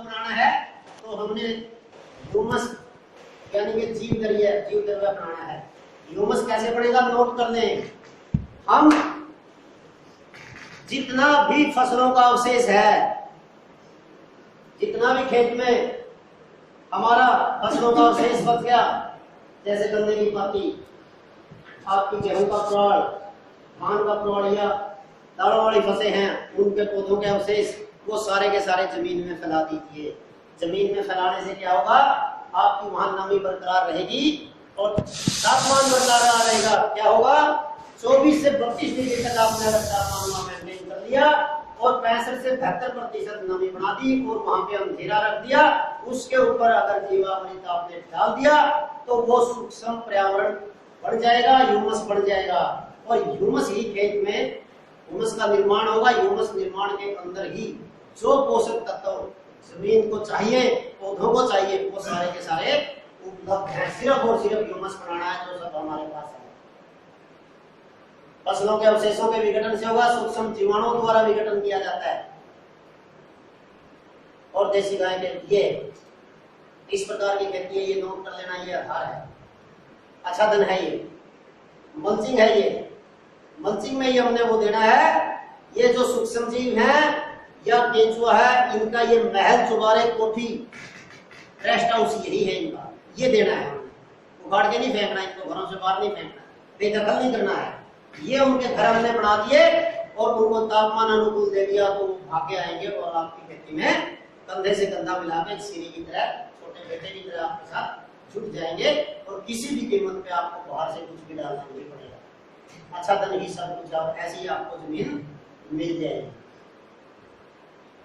बनाना है तो हमने ह्यूमस यानी कि जीव द्रव्य बनाना है। ह्यूमस कैसे बनेगा नोट कर लें। हम जितना भी फसलों का अवशेष है, जितना भी खेत में हमारा फसलों का अवशेष बच गया, जैसे गन्ने की पाती, आपकी गेहूं का प्राण, धान का प्राण या दालों वाली फसलें हैं, उनके पौधों के अवशेष वो सारे के सारे जमीन में फैला दीजिए। जमीन में फैलाने से क्या होगा, आपकी वहां नमी बरकरार रहेगी और तापमान बरकरार रहेगा। क्या होगा, 24 से 32 डिग्री तक आपने अगर तापमान मेंटेन कर लिया और 65 से 72% नमी बना दी और वहां पे अंधेरा रख दिया, उसके ऊपर अगर जीवामृत आपने डाल दिया तो वो सूक्ष्म पर्यावरण बढ़ जाएगा, ह्यूमस बढ़ जाएगा। और ह्यूमस ही खेत में ह्यूमस का निर्माण होगा। ह्यूमस निर्माण के अंदर ही जो पोषक तत्व जमीन को चाहिए, पौधों को चाहिए, वो सारे के सारे उपलब्ध है। सिर्फ और सिर्फ ह्यूमस बनाना है जो सब हमारे पास है। फसलों के अवशेषों के विघटन से होगा, सूक्ष्म जीवाणुओं द्वारा विघटन किया जाता है। और देसी गाय के लिए इस प्रकार की खेती है, ये नोट कर लेना, ये आधार है, आच्छादन है, ये मल्चिंग है। ये मल्चिंग में ये हमने वो देना है, ये जो सूक्ष्म जीव हैं या केंचुआ है, इनका ये महल चुबारे कोठी रेस्ट हाउस यही है इनका, ये देना है। उखाड़ के नहीं फेंकना, इनको घरों से बाहर नहीं फेंकना, बेदखल नहीं करना है। ये उनके घर हमने बना दिए और उनको तापमान अनुकूल दे दिया तो वो भागे आएंगे और आपकी खेती में कंधे से कंधा मिला के सीरी की तरह, छोटे बेटे की तरह आपके साथ जुट जाएंगे और किसी भी कीमत पे आपको बाहर से कुछ भी डालना नहीं पड़ेगा। अच्छा धन ही सब कुछ, ऐसी ही आपको जमीन मिल जाएगी।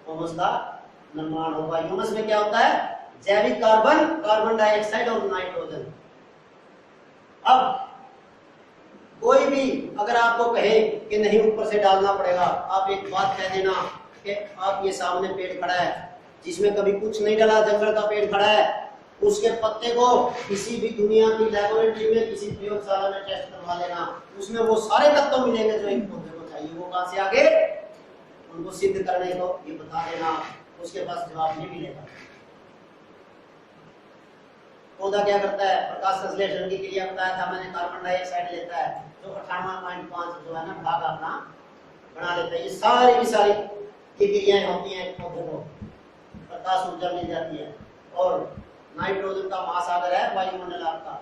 ह्यूमस का निर्माण होगा। ह्यूमस में क्या होता है, जैविक कार्बन, कार्बन डाइऑक्साइड और नाइट्रोजन। अब कोई भी अगर आपको कहे कि नहीं ऊपर से डालना पड़ेगा, आप एक बात कह देना कि आप ये सामने पेड़ खड़ा है जिसमें कभी कुछ नहीं डाला, जंगल का पेड़ खड़ा है, उसके पत्ते को किसी भी दुनिया की लैबोरेटरी में, किसी प्रयोगशाला में टेस्ट करवा लेना, उसमें वो सारे तत्व मिलेंगे जो एक पौधे को चाहिए। वो कहां से आगे, उनको सिद्ध करने को ये बता देना, उसके पास जवाब नहीं मिलेगा। पौधा क्या करता है, प्रकाश संश्लेषण की क्रिया बताया था मैंने, कार्बन डाइऑक्साइड लेता है जो 98.5 जो है ना भाग अपना बना लेता है। ये सारी की सारी क्रियाएं होती हैं, पौधे को प्रकाश ऊर्जा मिल जाती है। और नाइट्रोजन का महासागर है वायुमंडल आपका,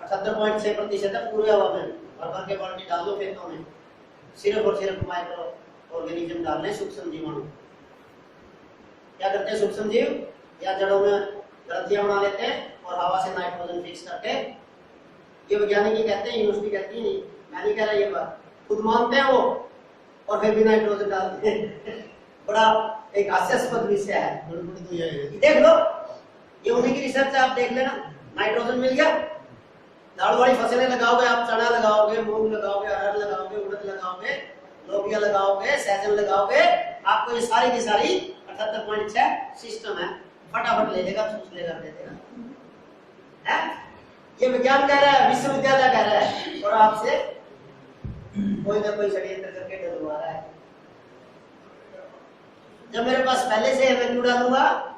78.6% है पूरी हवा में। भर भर के बाल्टी डाल दो खेतों में, सिर्फ और सिर्फ माइक्रो ऑर्गेनिज्म डालने, सूक्ष्म जीवाणु। क्या करते हैं सूक्ष्म जीव, या जड़ों में ग्रंथियां बना लेते हैं और हवा से नाइट्रोजन फिक्स करके, ये वैज्ञानिक ही कहते हैं, यूनिवर्सिटी कहती है, मैं नहीं कह रहा ये बात, खुद मानते हैं वो, और फिर भी नाइट्रोजन डालते हैं। बड़ा एक हास्यास्पद विषय है। देख लो, ये उन्हीं की रिसर्च है, आप देख लेना। नाइट्रोजन मिल गया, दाल वाली फसलें लगाओगे आप, चना लगाओगे, मूंग लगाओगे, अरहर लगाओगे, उड़द लगाओगे, लोबिया लगाओगे, सहजन लगाओगे, आपको ये सारी की सारी 78.6 सिस्टम है, फटाफट ले लेगा, चूस लेगा, दे देगा। ये विज्ञान कह रहा है, विश्वविद्यालय कह रहा है, और आपसे कोई ना कोई षड्यंत्र करके डरवा रहा है। जब मेरे पास पहले से वैल्यू डालूंगा,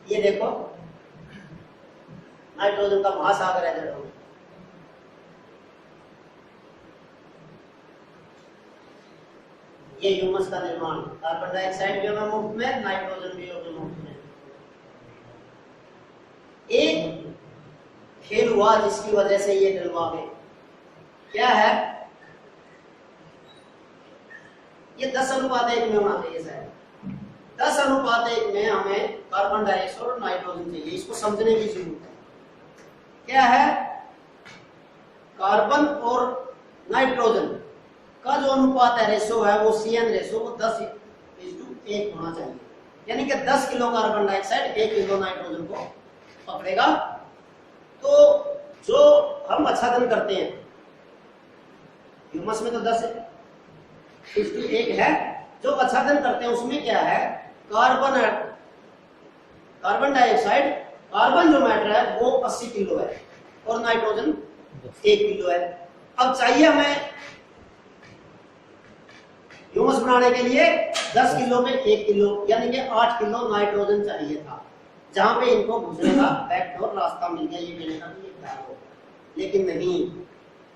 ये देखो नाइट्रोजन का महासागर है जड़ों में। ये ह्यूमस का निर्माण, कार्बन डाइऑक्साइड भी हमें मुफ्त में, नाइट्रोजन भी हमें मुफ्त में। एक खेल हुआ जिसकी वजह से ये डलवा गए, क्या है, ये 10:1 में होना चाहिए शायद। 10:1 में हमें कार्बन डाइऑक्साइड और नाइट्रोजन चाहिए, इसको समझने की जरूरत है। क्या है, कार्बन और नाइट्रोजन का जो अनुपात है, रेशो है, वो CN रेशो, वो 10:1 होना चाहिए। यानी कि 10 kilo carbon dioxide 1 kilo nitrogen को पकड़ेगा। तो जो हम आच्छादन करते हैं, ह्यूमस में तो 10:1 है, जो आच्छादन करते हैं उसमें क्या है, कार्बन डाइऑक्साइड, कार्बन जो मैटर है वो 80 किलो है और नाइट्रोजन 1 किलो है। अब चाहिए हमें ह्यूमस बनाने के लिए 10 किलो में 1 किलो यानी कि 8 किलो नाइट्रोजन चाहिए था, जहां पे इनको घुसने का बैकडोर रास्ता मिल गया, ये कहने का भी एक ख्याल हो। लेकिन नहीं,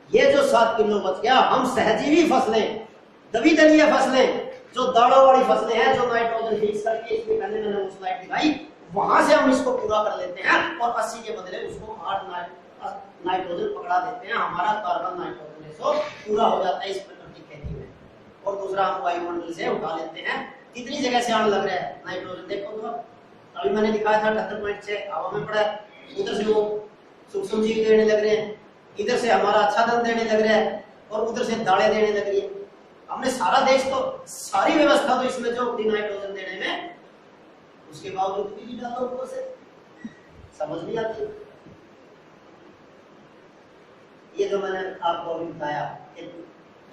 ये जो 7 किलो बच गया, हम सहजीवी फसलें, दबी दलीय फसलें, जो दालों वाली फसलें हैं, जो नाइट्रोजन फिक्स करके, इसमें पहले मैंने वो स्लाइड दिखाई, वहां से हम इसको पूरा कर लेते हैं और 80 के बदले उसको 8 नाइट्रोजन पकड़ा देते हैं, हमारा कार्बन नाइट्रोजन रेशो पूरा हो जाता है इस प्रकृति खेती में। और दूसरा हम वायुमंडल से उठा लेते हैं। कितनी जगह से आने लग रहा है नाइट्रोजन, देखो तो अभी मैंने दिखाया था 78.6 हवा में पड़ा है, उधर से वो सूक्ष्म जीव देने लग रहे हैं, इधर से हमारा आच्छादन देने लग रहा है और उधर से दालें देने लग रही है। हमने सारा देश तो, सारी व्यवस्था तो इसमें जो नाइट्रोजन देने में, उसके बावजूद भी डालो ऊपर से, समझ नहीं आती। ये जो मैंने आपको अभी बताया,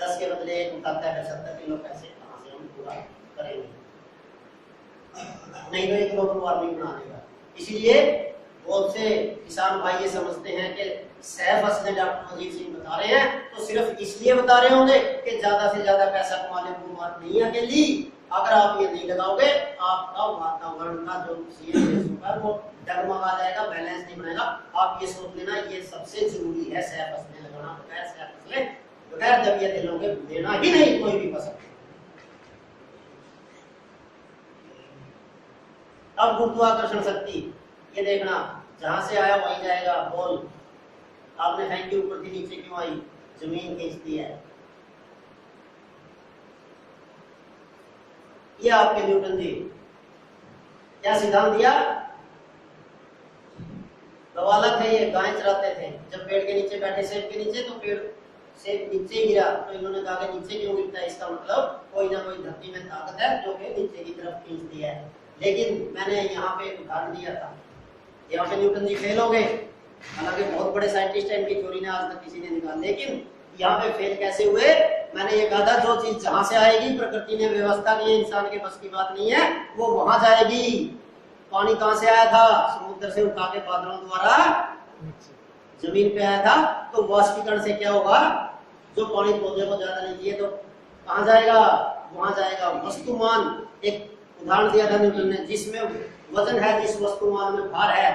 10 के बदले 1 उठाता है, 70 किलो पैसे कहां से हम पूरा करेंगे? नहीं तो एक ग्लोबल वार्मिंग बना देगा। इसलिए बहुत से किसान भाई ये समझते हैं कि सह फसलें डॉक्टर अजीत सिंह बता रहे हैं तो सिर्फ इसलिए बता रहे होंगे कि ज्यादा से ज्यादा पैसा कमा ले, वो बात नहीं है अकेली। अगर आप ये नहीं लगाओगे, आपका वातावरण का जो है वो डगमगा जाएगा, बैलेंस नहीं बनेगा। आप ये सोच लेना, ये सबसे जरूरी है सह फसलें लगाना। बगैर सह फसलें, बगैर जब ये दिलों के देना ही नहीं कोई भी फसल। अब गुरुत्वाकर्षण शक्ति, ये देखना, जहां से आया वहीं जाएगा। बॉल आपने फेंकी ऊपर थी, नीचे क्यों आई? जमीन खींचती है। ये आपके न्यूटन जी क्या सिद्धांत दिया? गवाला थे ये, गाय चराते थे, जब पेड़ के नीचे बैठे, सेब के नीचे, तो पेड़ सेब नीचे गिरा, तो इन्होंने कहा कि नीचे क्यों गिरता है, इसका मतलब कोई ना कोई धरती में ताकत है जो कि नीचे की तरफ खींचती है। लेकिन मैंने यहाँ पे उदाहरण दिया था, यहाँ पे न्यूटन जी फेल हो गए। हालांकि बहुत बड़े साइंटिस्ट हैं, इनकी थ्योरी ने आज तक किसी ने निकाल, लेकिन यहाँ पे फेल कैसे हुए? मैंने ये कहा था, जो चीज जहां से आएगी, प्रकृति ने व्यवस्था की है, इंसान के बस की बात नहीं है, वो वहां जाएगी। पानी कहां से आया था? समुद्र से उठा के बादलों द्वारा जमीन पे आया था। तो वाष्पीकरण से क्या होगा? जो पानी पौधे को ज्यादा नहीं चाहिए तो कहां जाएगा? वहां जाएगा। वस्तुमान, एक उदाहरण दिया था न्यूटन ने, जिसमें वजन है, जिस वस्तुमान में भार है,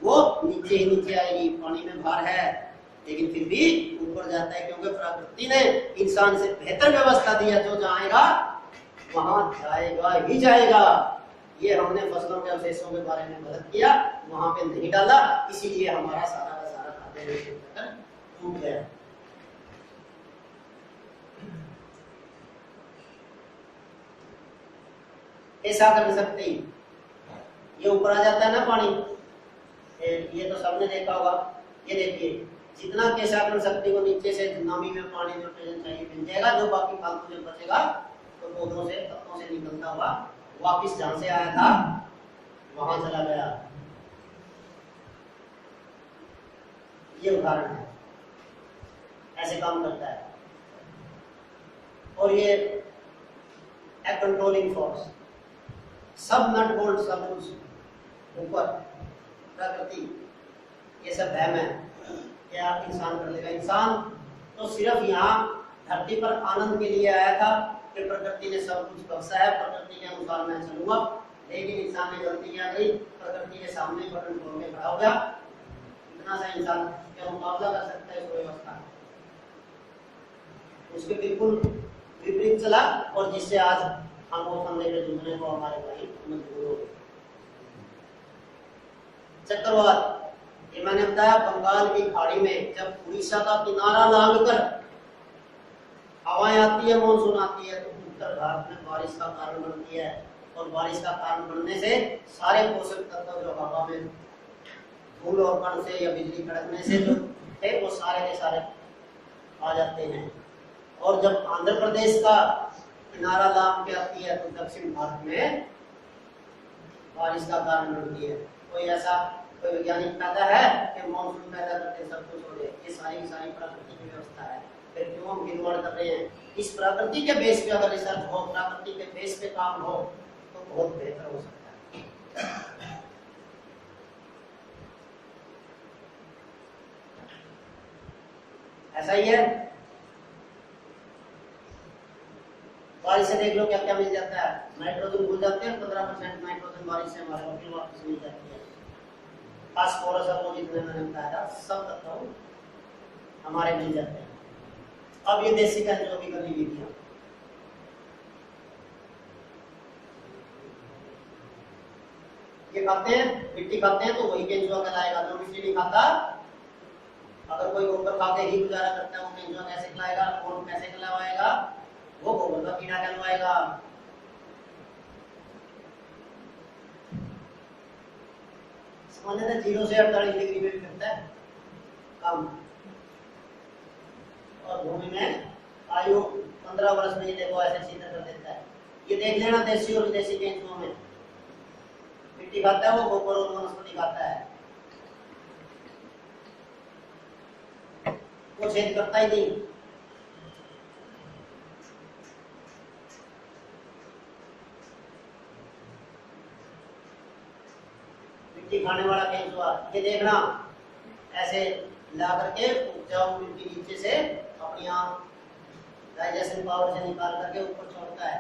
वो नीचे ही नीचे आएगी। पानी में भार है लेकिन फिर भी ऊपर जाता है, क्योंकि प्रकृति ने इंसान से बेहतर व्यवस्था दी है। जो जाएगा वहां जाएगा ही जाएगा। ये हमने फसलों के अवशेषों के बारे में गलत किया, वहां पे नहीं डाला, इसीलिए हमारा सारा का सारा खाद्य टूट गया। ऐसा कर सकते, ये ऊपर आ जाता है ना पानी, ये तो सबने देखा होगा। ये देखिए, जितना केशाग्र शक्ति को नीचे से नामी में पानी नाइट्रोजन चाहिए मिल जाएगा, जो बाकी फालतू जो बचेगा तो पौधों से, पत्तों से निकलता हुआ वापिस जहां से आया था वहां चला गया। ये उदाहरण है, ऐसे काम करता है। और ये कंट्रोलिंग फोर्स, सब नट बोल्ट, सब कुछ ऊपर प्रकृति, ये सब वहम है। क्या इंसान कर लेगा? इंसान तो सिर्फ यहाँ धरती पर आनंद के लिए आया था कि प्रकृति ने सब कुछ बख्शा है, प्रकृति के अनुसार मैं चलूंगा। लेकिन इंसान ने गलती क्या करी? प्रकृति के सामने बटन खोल के खड़ा हो गया। इतना सा इंसान क्या मुकाबला कर सकता है इस व्यवस्था? उसके बिल्कुल विपरीत चला, और जिससे आज हम वो फंदे पे जूझने को हमारे भाई मजबूर हो गए। चक्रवात, ये मैंने बताया, बंगाल की खाड़ी में जब उड़ीसा का किनारा लांघकर हवाएं आती है, मानसून आती है, तो उत्तर भारत में बारिश का कारण बनती है। और बारिश का कारण बनने से सारे पोषक तत्व जो हवा में धूल और कण से या बिजली कड़कने से जो थे, वो सारे के सारे आ जाते हैं। और जब आंध्र प्रदेश का किनारा लांघ के आती है तो दक्षिण भारत में बारिश का कारण बनती है। कोई ऐसा कोई वैज्ञानिक कहता है कि मानसून पैदा करके सब कुछ हो जाए, ये सारी की सारी प्रकृति की व्यवस्था है। फिर क्यों हम खिलवाड़ कर रहे हैं? इस प्रकृति के बेस पे अगर रिसर्च हो, प्रकृति के बेस पे काम हो, तो बहुत बेहतर हो सकता है। ऐसा ही है। बारिश से देख लो क्या क्या मिल जाता है, नाइट्रोजन भूल जाते हैं, 15% नाइट्रोजन बारिश से हमारे को फिर वापस मिल जाती है। फास्फोरस और वो जितने मैंने बताया था सब तत्व हमारे मिल जाते हैं। अब ये देसी केंचुआ की गतिविधियां, ये खाते हैं मिट्टी खाते हैं तो वही केंचुआ कहलाएगा। जो मिट्टी नहीं खाता, अगर कोई गोबर खा के ही गुजारा करता है वो केंचुआ कैसे कहलाएगा, कौन कैसे कहलाएगा, वो गोबर का कीड़ा कहलाएगा। सामान्यतः 0 से 48 डिग्री में भी करता है काम, और भूमि में आयु 15 वर्ष में ही देखो ऐसे छिद्र कर देता है। ये देख लेना देसी और विदेशी केंचुओं में, मिट्टी खाता है वो, गोबर और वनस्पति खाता है, वो छेद करता ही नहीं। मिट्टी खाने वाला केंचुआ, ये देखना ऐसे ला करके उपजाऊ मिट्टी नीचे से अपनी डाइजेशन पावर से निकाल करके ऊपर छोड़ता है,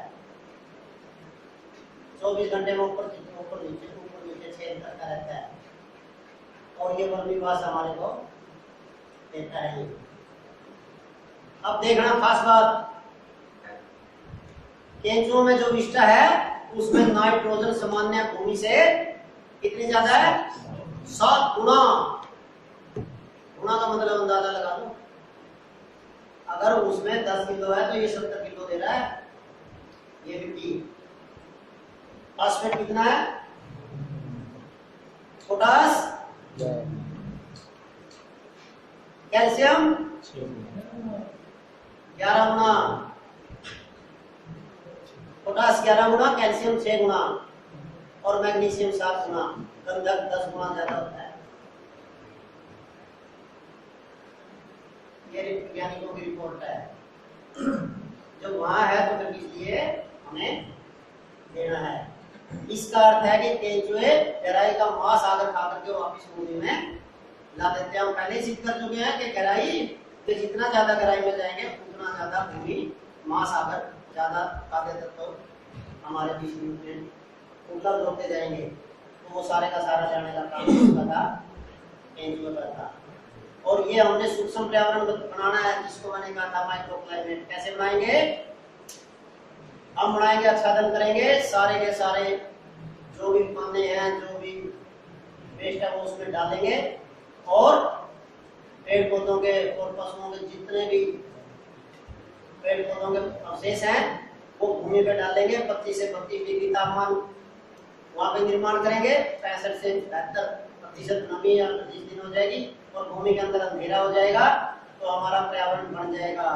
24 घंटे में ऊपर नीचे छेद करता रहता है, और ये वर्मीवास हमारे को देता है। अब देखना खास बात, केंचुओं में जो विष्ठा है उसमें नाइट्रोजन सामान्य भूमि से कितनी ज्यादा है, 7 गुना। गुना का मतलब अंदाजा लगा लो, अगर उसमें 10 किलो है तो ये 70 किलो दे रहा है। ये मिट्टी, फास्फेट कितना है, पोटास, कैल्शियम 11 गुना, पोटास 11 गुना, कैल्शियम 6 गुना और मैग्नीशियम 7 गुना, गंधक 10 गुना ज्यादा होता है। ये वैज्ञानिकों की रिपोर्ट है, जब वहां है तो फिर इसलिए हमें देना है। इसका अर्थ है कि केंचुए गहराई का महासागर खा करके वापिस भूमि में ला देते हैं। हम पहले ही सिद्ध कर चुके हैं कि गहराई के जितना ज्यादा गहराई में जाएंगे उतना ज्यादा भूमि महासागर ज्यादा खाद्य तत्व हमारे बीच में उपलब्ध होते जाएंगे, तो वो सारे का सारा जाने का काम उसका केंचुआ करता। और ये हमने सूक्ष्म पर्यावरण बनाना है, जिसको मैंने कहा था माइक्रो क्लाइमेट। कैसे बनाएंगे, हम बनाएंगे, आच्छादन करेंगे, सारे के सारे जो भी पानी हैं, जो भी वेस्ट है वो उसमें डालेंगे, और पेड़ पौधों के और पशुओं के जितने भी पेड़ पौधों के अवशेष हैं वो भूमि पे डालेंगे। 25 से 32 डिग्री तापमान वहां पे निर्माण करेंगे, 65 से 72% नमी या 25 दिन हो जाएगी, और भूमि के अंदर अंधेरा हो जाएगा, तो हमारा पर्यावरण बन जाएगा।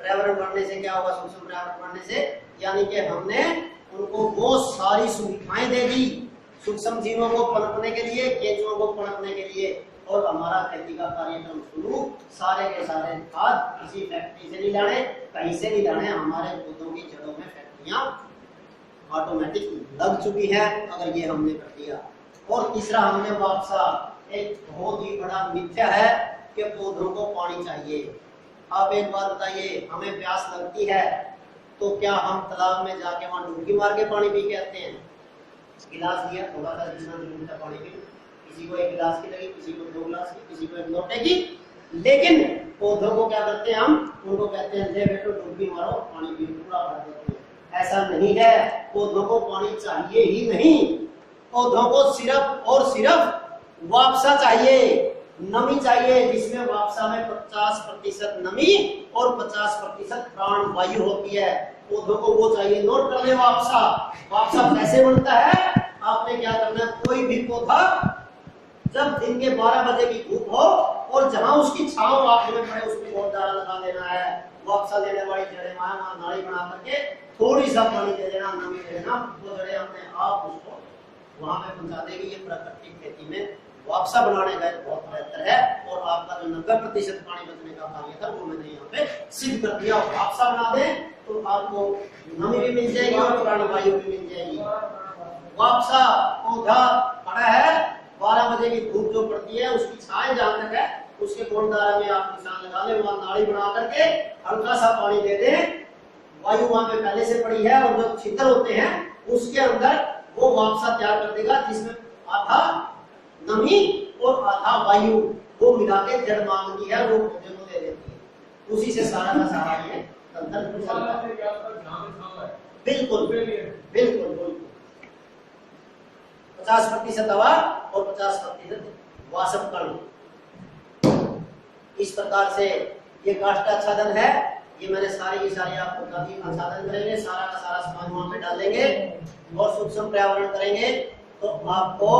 पर्यावरण बढ़ने से क्या होगा, सूक्ष्म पर्यावरण बढ़ने से, यानी कि हमने उनको वो सारी सुविधाएं दे दी सूक्ष्म जीवों को पनपने के लिए, केंचुओं को पनपने के लिए, और हमारा खेती का कार्यक्रम शुरू। सारे के सारे खाद किसी फैक्ट्री से नहीं लाने, कहीं से नहीं लाने, हमारे पौधों की जड़ों में फैक्ट्रियां ऑटोमेटिक लग चुकी है, अगर ये हमने कर दिया। और तीसरा हमने वापसा, एक बहुत ही बड़ा मिथ्या है कि पौधों को पानी चाहिए। आप एक बात बताइए, हमें प्यास लगती है तो क्या हम तालाब में जाके वहां डुबकी मार के पानी पी के आते हैं? गिलास लिया, थोड़ा सा जितना जरूरत है पानी पी, किसी को 1 गिलास की लगी, किसी को 2 गिलास की, किसी को 1 लोटे की। लेकिन पौधों को क्या करते हैं हम, उनको कहते हैं ले बेटो डुबकी मारो, पानी पी, पूरा भर देते हैं। ऐसा नहीं है, पौधों को पानी चाहिए ही नहीं, पौधों को सिर्फ और सिर्फ वापसा चाहिए, नमी चाहिए, जिसमें वापसा में 50% नमी और 50% प्राण वायु होती है। पौधों को वो चाहिए। नोट कर ले, वापसा। वापसा कैसे बनता है, आपने क्या करना है, कोई भी पौधा जब दिन के 12 बजे की धूप हो और जहां उसकी छांव आंख में पड़े उसमें बहुत दाना लगा देना है। वापसा लेने वाली जड़ें वहां नाली बना करके थोड़ी सा पानी दे देना, नमी दे देना, वो जड़ें अपने आप उसको वहां पे पहुंचा देगी। ये प्राकृतिक खेती में वापसा बनाने का बहुत बेहतर है, और आपका जो 90% पानी बचने का कार्य था वो मैंने यहाँ पे सिद्ध कर दिया। वापसा बना दें तो आपको नमी भी मिल जाएगी और प्राणवायु भी मिल जाएगी। वापसा पौधा बड़ा है, 12 बजे की धूप जो पड़ती है उसकी छाया जहां तक है उसके कोणदारा में आप निशान लगा ले, वहां नाड़ी बना करके हल्का सा पानी दे दें, वायु वहां पे पहले से पड़ी है और जो छिद्र होते हैं उसके अंदर वो वापसा तैयार कर देगा, जिसमें आधा नमी और आधा वायु वो मिला के जड़ मांगती है, वो पौधे को दे देती है। उसी से सारा का सारा ये तंत्र चलता है। बिल्कुल बिल्कुल 50% हवा और 50% वाष्प कण। इस प्रकार से ये काष्ठ आच्छादन है। ये मैंने सारी की सारी आपको बता दी। आच्छादन करेंगे, सारा का सारा सामान वहां पे डालेंगे और सूक्ष्म पर्यावरण करेंगे तो आपको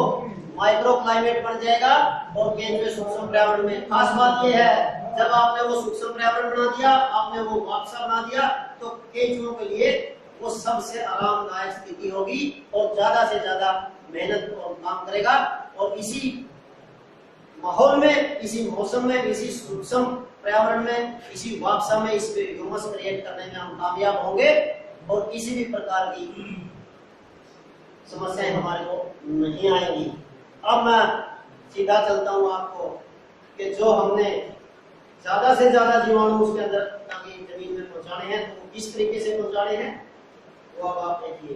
माइक्रो क्लाइमेट बन जाएगा। और केंद्रीय सूक्ष्म पर्यावरण में खास बात यह है, जब आपने वो सूक्ष्म पर्यावरण बना दिया, आपने वो वापसा बना दिया, तो केंचुओं के लिए वो सबसे आरामदायक स्थिति होगी और ज्यादा से ज्यादा मेहनत और काम करेगा। और इसी माहौल में, इसी मौसम में, इसी सूक्ष्म पर्यावरण में, इसी वापसा में इस ह्यूमस क्रिएट करने में हम कामयाब होंगे और किसी भी प्रकार की समस्याएं हमारे को नहीं आएंगी। अब मैं सीधा चलता हूं आपको कि जो हमने ज्यादा से ज्यादा जीवाणु उसके अंदर ताकि जमीन में पहुंचाने हैं तो किस तरीके से पहुंचाने हैं वो अब आप देखिए।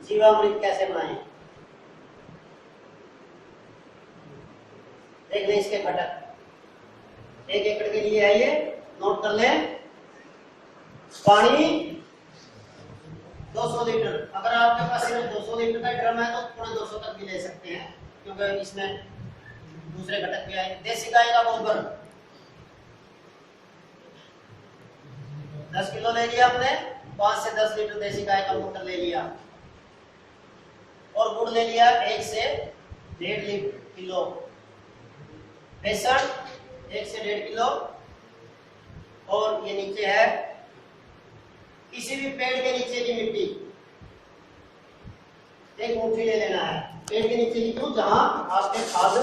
जीवामृत कैसे बनाएं, देख लें इसके घटक। 1 एकड़ के लिए है ये, नोट कर लें। पानी 200 लीटर। अगर आपके पास सिर्फ 200 लीटर का ड्रम है तो 250 तक भी ले सकते हैं, क्योंकि इसमें दूसरे घटक भी आए। देसी गाय का गोबर 10 किलो ले लिया हमने, 5 से 10 लीटर देसी गाय का मूत्र ले लिया और गुड़ ले लिया 1 से 1.5 किलो। बेसन 1 से 1.5 किलो। और ये नीचे है किसी भी पेड़ के नीचे की मिट्टी 1 मुट्ठी ले लेना है। पेड़ के नीचे की क्यों? जहां आपके खाद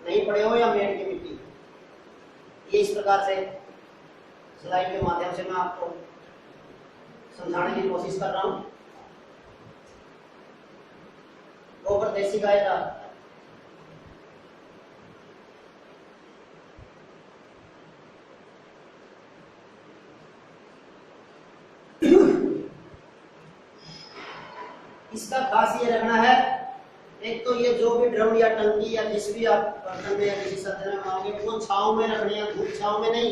नहीं पड़े हो या मेड़ की मिट्टी। ये इस प्रकार से स्लाइड के माध्यम से मैं आपको समझाने की कोशिश कर रहा हूं। गोबर देसी गाय का इसका खास ये रखना है, एक तो ये जो भी ड्रम या टंकी या जिस भी आप बर्तन में या किसी सतह में बनाओगे वो छांव में रखने हैं, धूप छांव में नहीं।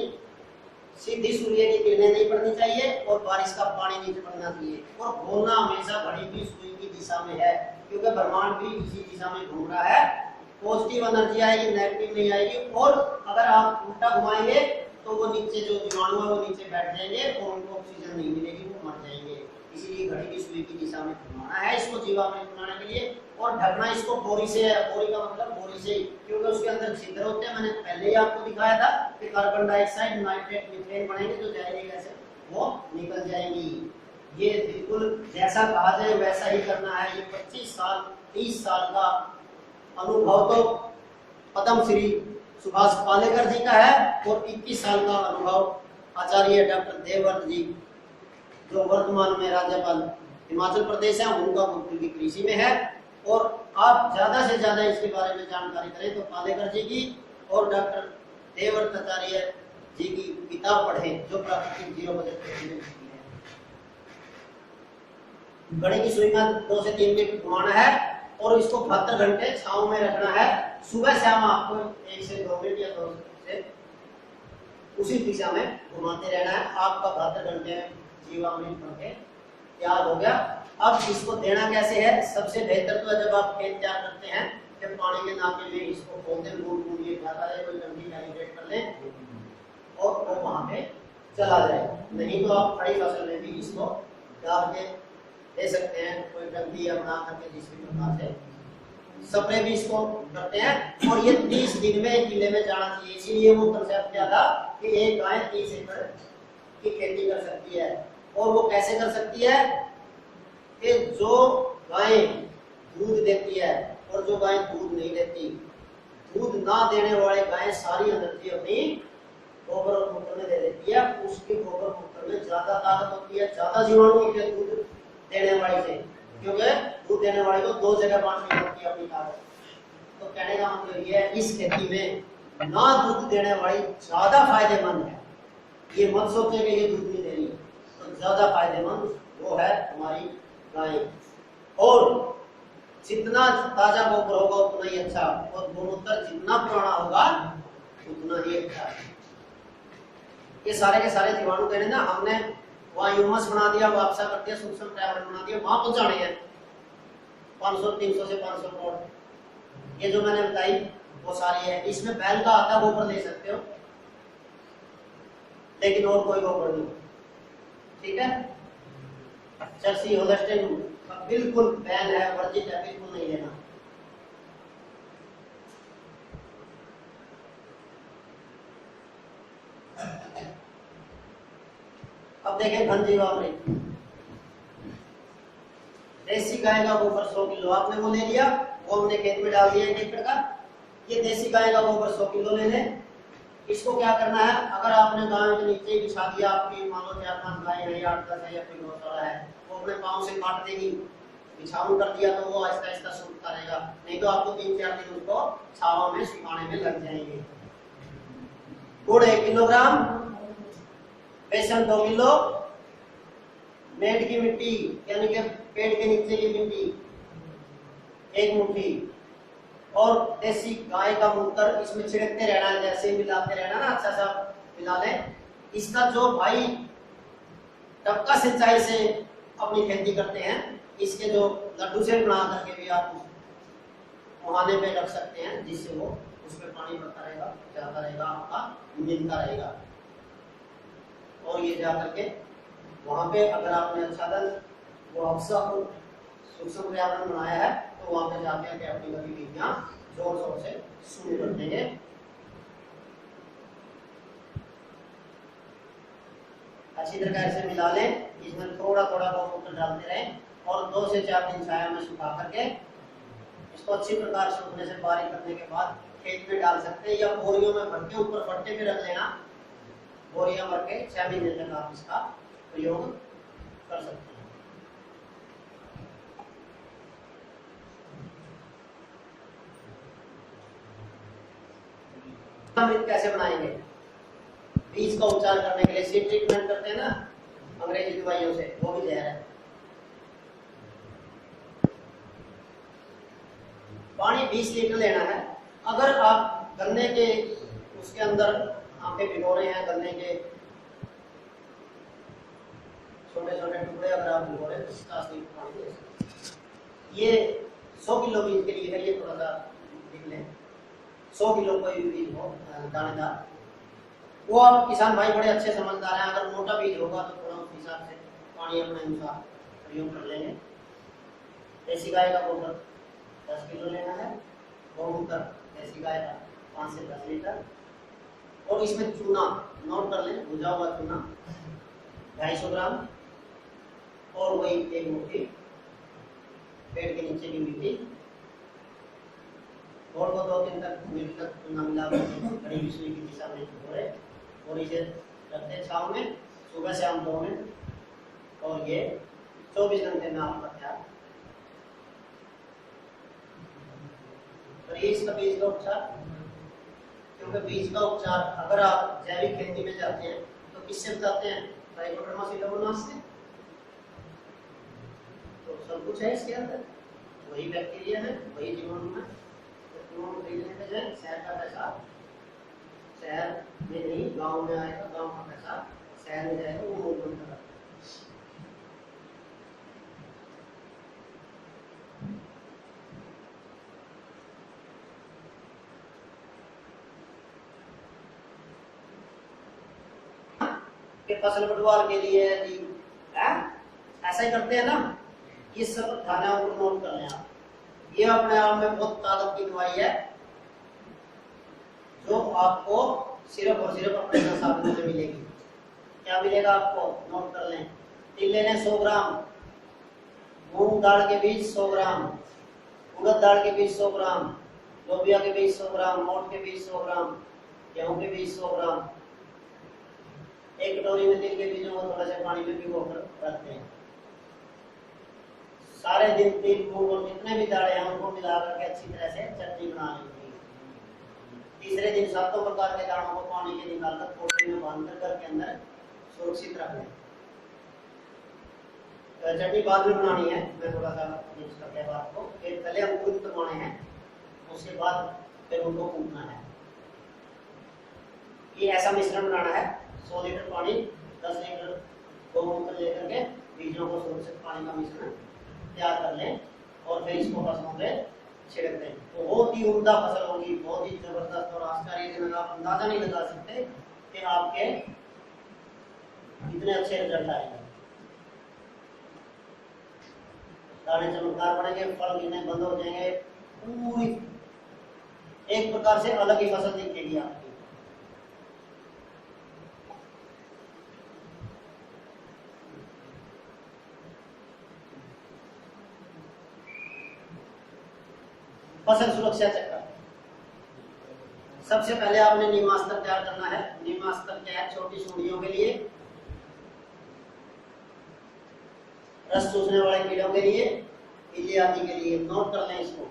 सीधी सूर्य की किरणें नहीं पड़नी चाहिए और बारिश का पानी नीचे पड़ना चाहिए। और घूमना हमेशा घड़ी की सुई की दिशा में है, क्योंकि ब्रह्मांड भी इसी दिशा में घूम रहा है। पॉजिटिव एनर्जी आएगी, नेगेटिव नहीं आएगी। और अगर आप उल्टा घुमाएंगे तो वो नीचे जो जीवाणु है वो नीचे बैठ जाएंगे और उनको ऑक्सीजन नहीं मिलेगी, वो मर जाएंगे। इसीलिए घड़ी की सुई की दिशा में घुमाना है इसको जीवामृत बनाने के लिए। और ढकना इसको बोरी से है। बोरी का मतलब बोरी से, क्योंकि उसके अंदर छिद्र होते हैं। मैंने पहले ही आपको दिखाया था कि कार्बन डाइऑक्साइड, नाइट्रेट, मीथेन बनेंगे जो जहरीली गैसें वो निकल जाएंगी। ये बिल्कुल जैसा कहा जाए वैसा ही करना है। ये 25 साल 30 साल का अनुभव तो पद्म श्री सुभाष पालेकर जी का है और 21 साल का अनुभव आचार्य डॉक्टर देवव्रत जी जो वर्तमान में राज्यपाल हिमाचल प्रदेश है उनका गुरुकुल की कृषि में है। और आप ज्यादा से ज्यादा इसके बारे में जानकारी करें तो पालेकर जी की और डॉक्टर देवव्रत आचार्य जी की किताब पढ़ें जो प्राकृतिक जीरो बजट है। घड़ी की सुई में 2 से 3 मिनट घुमाना है और इसको 72 घंटे छांव में रखना है। सुबह शाम आपको 1 से 2 मिनट या 2 से उसी दिशा में घुमाते रहना है। आपका 72 घंटे में जीवामृत बनके तैयार हो गया। अब इसको देना कैसे है? सबसे बेहतर तो है जब आप खेत तैयार करते हैं जब पानी के नाके में इसको खोलते हैं, बूंद बूंद ये जाता है, कोई टंकी कैलिब्रेट कर लें और वो वहां पे चला जाए। नहीं तो आप खड़ी फसल में भी इसको डाल के दे सकते हैं, कोई टंकी या बना करके जिस भी प्रकार से स्प्रे भी इसको करते हैं। और ये 30 दिन में किले में जाना चाहिए। इसीलिए वो कंसेप्ट क्या था कि एक गाय 30 एकड़ की खेती कर सकती है। और वो कैसे कर सकती है कि जो गाय दूध देती है और जो गाय दूध नहीं देती, दूध ना देने वाले गाय सारी एनर्जी अपनी गोबर और मूत्र में दे देती है। उसके गोबर मूत्र में ज्यादा ताकत होती है, ज्यादा जीवाणु होते हैं दूध देने वाले से, क्योंकि दूध देने वाले को 2 जगह बांटनी होती है अपनी ताकत। तो कहने का मतलब ये है इस खेती में ना दूध देने वाली ज्यादा फायदेमंद है। ये मत सोचे कि ये दूध नहीं दे रही, तो ज्यादा फायदेमंद वो है हमारी गाय। और जितना ताजा गोबर होगा उतना ही अच्छा, और गोमूत्र जितना पुराना होगा उतना ही अच्छा है। ये सारे के सारे जीवाणु कहने ना, हमने वहां ह्यूमस बना दिया, वापसा कर दिया, सूक्ष्म पर्यावरण बना दिया, वहां पहुंचाने हैं 500 300 से 500 करोड़। ये जो मैंने बताई वो सारी है। इसमें बैल का आता गोबर ले सकते हो, लेकिन और कोई गोबर नहीं, ठीक है। जर्सी होल्स्टाइन बिल्कुल बैन है, वर्जित है, बिल्कुल नहीं लेना। अब देखें घन जीवामृत। देसी गाय का गोबर 100 किलो आपने वो ले लिया, वो हमने खेत में डाल दिया 1 एकड़ का। ये देसी गाय का गोबर 100 किलो ले लें। इसको क्या करना है, अगर आपने गाय के नीचे बिछा दिया, आपकी मान लो 4-5 गाय है या 8-10 है या कोई गौशाला है, वो अपने पाँव से काट देगी, बिछावन कर दिया तो वो आहिस्ता आहिस्ता सूखता रहेगा, नहीं तो आपको 3-4 दिन उसको छावा में सुखाने में लग जाएंगे। गुड़ 1 किलोग्राम, बेसन 2 किलो, मेड की मिट्टी यानी कि पेड़ के नीचे की मिट्टी 1 मुट्ठी, और देसी गाय का मूत्र इसमें छिड़कते रहना है, जैसे मिलाते रहना ना, अच्छा सा मिला लें। इसका जो भाई टपका सिंचाई से अपनी खेती करते हैं, इसके जो लड्डू से बना करके भी आप मुहाने पे रख सकते हैं, जिससे वो उसमें पानी भरता रहेगा, जाता रहेगा, आपका मिलता रहेगा। और ये जा करके वहां पे अगर आपने आच्छादन वो अक्सा को सूक्ष्म पर्यावरण बनाया है, तो वहां पे जाते हैं कि अपनी गतिविधियां जोर शोर से शुरू कर देंगे। अच्छी तरह से मिला लें, इसमें थोड़ा थोड़ा गौमूत्र डालते रहें, और 2 से 4 दिन छाया में सुखा करके इसको अच्छी प्रकार से सूखने से बारीक करने के बाद खेत में डाल सकते हैं, या बोरियों में भर के ऊपर फट्टे पे रख लेना। बोरियां भर के 6 महीने तक आप इसका प्रयोग कर सकते हैं। अमृत कैसे बनाएंगे? बीज का उपचार करने के लिए सीड ट्रीटमेंट करते हैं ना अंग्रेजी दवाइयों से, वो भी जहर है। पानी 20 लीटर लेना है। अगर आप गन्ने के उसके अंदर आपके भिगो रहे हैं, गन्ने के छोटे छोटे टुकड़े अगर आप भिगो रहे हैं तो 50 लीटर पानी ले सकते हैं। ये 100 किलो बीज के लिए है, ये थोड़ा सा लिख लें। 100 किलो कोई भी बीज हो दानेदार, वो आप किसान भाई बड़े अच्छे समझदार हैं, अगर मोटा बीज होगा तो थोड़ा उस हिसाब से पानी अपने अनुसार प्रयोग कर लेंगे। देसी गाय का गोबर 10 किलो लेना है, गौमूत्र देसी गाय का 5 से 10 लीटर, और इसमें चूना नोट कर लें, भुजा हुआ चूना 250 ग्राम, और वही 1 मुट्ठी पेड़ के नीचे की मिट्टी, और वो 2 दिन तक मिनट तक चूना मिला बड़ी बिजली की दिशा में छोड़े, और इसे रखते छाव में सुबह शाम 2 मिनट, और ये 24 घंटे में आपका तैयार। इसका बीज का उपचार, क्योंकि बीज का उपचार अगर आप जैविक खेती में जाते हैं तो किससे बताते हैं? ट्राइकोडर्मा सीडोमोनास से। तो सब कुछ है इसके अंदर, वही बैक्टीरिया है, वही जीवाणु है। तो खरीदने पे जाए, शहर का पैसा शहर में नहीं गांव में आएगा, गांव का पैसा शहर में जाएगा, वो मूलभूत है। कि फसल बटवार के लिए जी ऐसा ही करते हैं ना, ये सब खाना को नोट कर लें आप। ये अपने आप में बहुत ताकत की दवाई है, जो आपको सिर्फ और सिर्फ अपने साधनों में मिलेगी। क्या मिलेगा आपको? नोट कर लें। तिल लेने 100 ग्राम, मूंग दाल के बीज 100 ग्राम, उड़द दाल के बीज 100 ग्राम, लोबिया के बीज 100 ग्राम, मोठ के बीज 100 ग्राम, गेहूं के बीज 100 ग्राम। एक कटोरी में तिल के बीजों को थोड़ा सा पानी में भिगो कर रखते हैं। सारे दिन तिल, मूंग और जितने भी दालें हैं उनको मिला करके अच्छी तरह से चटनी बना लेंगे। तीसरे दिन 7 प्रकार के दानों को पानी के निकालकर पोटली में बांधकर घर के अंदर सुरक्षित रख लें। चटनी बाद में बनानी है, मैं थोड़ा सा मिक्स कर दिया बात को। फिर पहले हम दूध करवाने हैं, उसके बाद फिर उनको कूटना है। ये ऐसा मिश्रण बनाना है, 100 लीटर पानी 10 लीटर गौमूत्र लेकर के बीजों को सुरक्षित पानी का मिश्रण तैयार कर लें और फिर इसको फसलों पे छिड़क दें। तो बहुत ही उम्दा फसल होगी, बहुत ही जबरदस्त और आश्चर्यजनक, आप अंदाजा नहीं लगा सकते कि आपके कितने अच्छे रिजल्ट आएंगे। दाने चमकदार बनेंगे, फल गिरने बंद हो जाएंगे, पूरी एक प्रकार से अलग ही फसल दिखेगी आपकी। फसल सुरक्षा चक्र, सबसे पहले आपने नीमास्त्र तैयार करना है। नीमास्त्र क्या है? छोटी सूंडियों के लिए, रस चूसने वाले कीड़ों के लिए, इल्ली आदि के लिए। नोट कर लें इसको।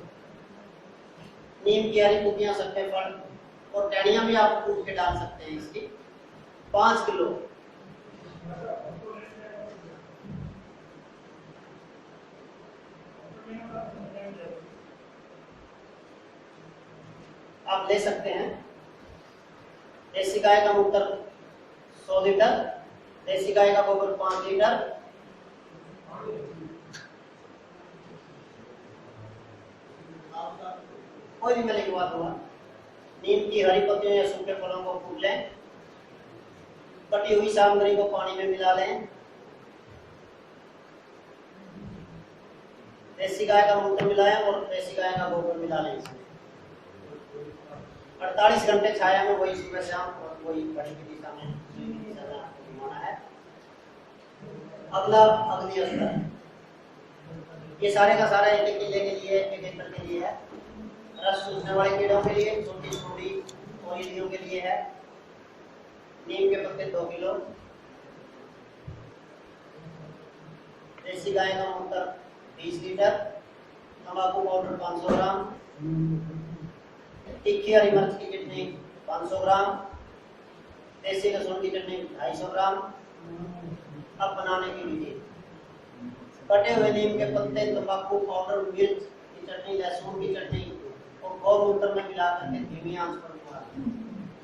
नीम की हरी पत्तियां, सट्टे फल और टहनियां भी आप कूट के डाल सकते हैं इसकी। 5 किलो आप ले सकते हैं। देसी गाय का मूत्र 100 लीटर, देसी गाय का गोबर 5 लीटर, कोई भी मैं लिखवा दूंगा। नीम की हरी पत्तियों या सूखे फलों को कूट लें, कटी हुई सामग्री को पानी में मिला लें, देसी गाय का मूत्र मिलाएं और देसी गाय का गोबर मिला लें इसमें। 48 घंटे छाया में, वही सुबह शाम और वही घड़ी की दिशा में घुमाना है। अगला अग्नि स्तर, ये सारे का सारा एक किले के लिए, एक एकड़ के लिए है। रस चूसने वाले कीड़ों के लिए, छोटी छोटी और इल्लियों के लिए है। नीम के पत्ते 2 किलो, देसी गाय का मूत्र 20 लीटर, तंबाकू पाउडर 500 ग्राम, तीखी हरी मिर्च की चटनी 500 ग्राम, देसी लहसुन की चटनी 250 ग्राम। अब बनाने की विधि, कटे हुए नीम के पत्ते, तंबाकू पाउडर, मिर्च की चटनी, लहसुन की चटनी और गौमूत्र में मिला करके धीमी आंच पर पकाना।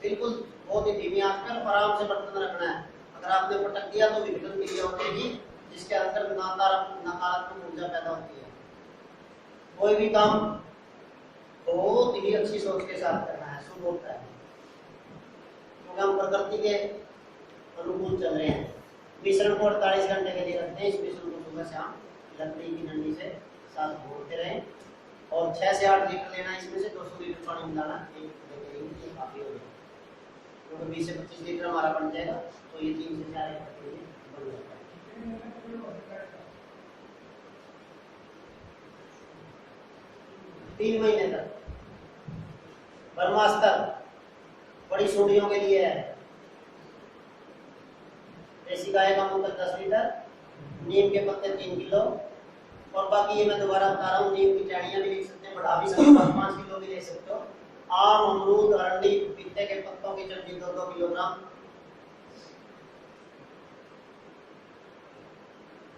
बिल्कुल बहुत ही धीमी आंच पर आराम से बर्तन रखना है। अगर आपने पटक दिया तो विघटन क्रिया होगी, जिसके अंदर नकारात्मक ऊर्जा पैदा होती है। कोई भी काम बहुत ही अच्छी सोच के साथ करना है, शुभ होता है, क्योंकि हम प्रकृति के अनुकूल चल रहे हैं। मिश्रण को 48 घंटे के लिए रखते हैं। इस मिश्रण को सुबह शाम लकड़ी की डंडी से साथ घोलते रहें और 6 से 8 लीटर लेना। इसमें से 200 लीटर पानी मिलाना, एक काफी हो जाएगा, क्योंकि 20 से 25 लीटर हमारा बन जाएगा, तो ये 3 से 4 एकड़ के लिए बन जाता है। 3 महीने तक। ब्रह्मास्त्र बड़ी सूंडियों के लिए है। देसी गाय का मूत्र 10 लीटर, नीम के पत्ते 3 किलो और बाकी ये मैं दोबारा बता रहा हूँ, नीम की टहनियां भी लिख सकते हैं, बढ़ा भी सकते हो, 5 किलो भी ले सकते हो। आम, अमरूद, अरंडी, पपीते के पत्तों की चटनी 2-2 किलोग्राम।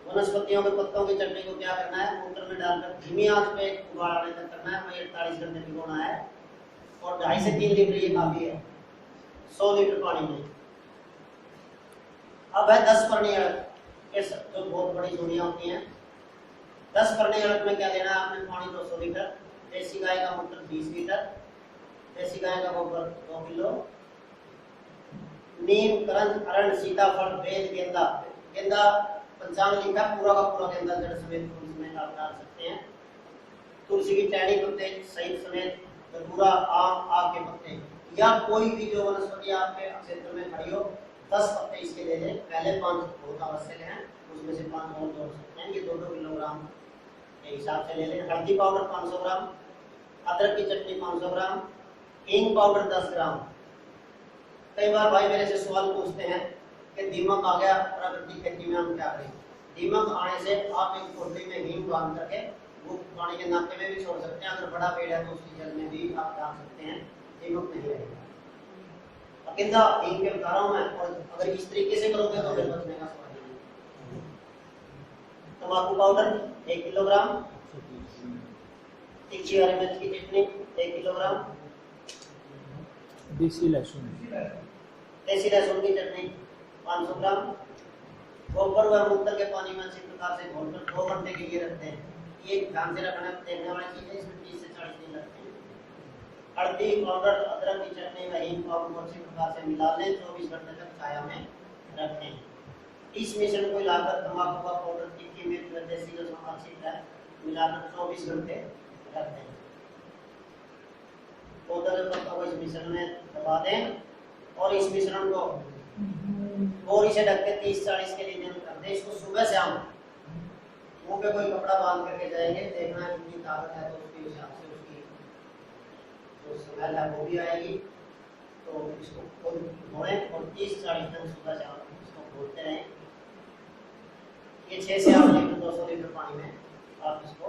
वनस्पतियों के पत्तों की चटनी को क्या करना है? मूत्र में डालकर धीमी आंच पे उबाल आने तक करना है। वही 48 घंटे भिगोना है और 2.5 से 3 लीटर ये काफी है 100 लीटर पानी में। अब है 10 परनी अड़द, जो बहुत बड़ी सूंडियां होती हैं। 10 परनी अड़द में क्या लेना है आपने? पानी 200 लीटर, देसी गाय का मूत्र 20 लीटर, देसी गाय का गोबर 2 किलो, नीम, करंज, अरंड, सीताफल, बेल, गेंदा। गेंदा पंचांग लिखा, पूरा का पूरा गेंदा जड़ समेत फूल समेत आप डाल सकते हैं। तुलसी की टहनी पत्ते सहित समेत, धतूरा, आम, आग के पत्ते या कोई भी जो वनस्पति आपके क्षेत्र में खड़ी हो, 10 पत्ते इसके ले लें। पहले 5 बहुत आवश्यक हैं, उसमें से 5 और जोड़ सकते हैं। ये 2-2 किलोग्राम के हिसाब से ले लें। हल्दी पाउडर 500 ग्राम, अदरक की चटनी 500 ग्राम, हींग पाउडर 10 ग्राम। कई बार भाई मेरे से सवाल पूछते हैं कि दीमक आ गया, प्राकृतिक खेती में हम क्या करें? दीमक आने से आप एक पोटली में हींग बांध करके वो पानी के नाके में भी छोड़ सकते हैं। अगर बड़ा पेड़ है तो उसकी जड़ में भी आप डाल सकते हैं। दीमक नहीं रहेगा। अकेंदा एक पे बता रहा हूं मैं, और अगर इस तरीके से करोगे तो फिर बचने का सवाल नहीं। तंबाकू पाउडर 1 किलोग्राम, तीखी हरी मिर्च की चटनी 1 किलोग्राम, देसी लहसुन की चटनी 500 ग्राम, गोबर व मूत्र के पानी में अच्छी प्रकार से घोलकर 2 घंटे के लिए रखते हैं। ये ध्यान से रखना, देखने वाली चीज है, इसमें 30 से 40 दिन लगते हैं। हल्दी पाउडर, अदरक की चटनी व हींग पाउडर को अच्छी प्रकार से मिला लें, 24 घंटे तक छाया में रखें। इस मिश्रण को हिलाकर तंबाकू का पाउडर, तीखी मिर्च व देसी लहसुन अच्छी तरह मिलाकर 24 घंटे रख दें। बोतल को इस मिश्रण में दबा दें और इस मिश्रण को बोरी से ढक के 30-40 के लिए दिन कर दें। इसको सुबह शाम मुंह पे कोई कपड़ा बांध करके जाएंगे, देखना है कितनी ताकत है तो उसके हिसाब से उसकी जो स्मेल है वो भी आएगी। तो इसको धोएं और 30-40 दिन सुबह शाम इसको खोलते रहें। ये 6 से 8 लीटर 200 लीटर पानी में आप इसको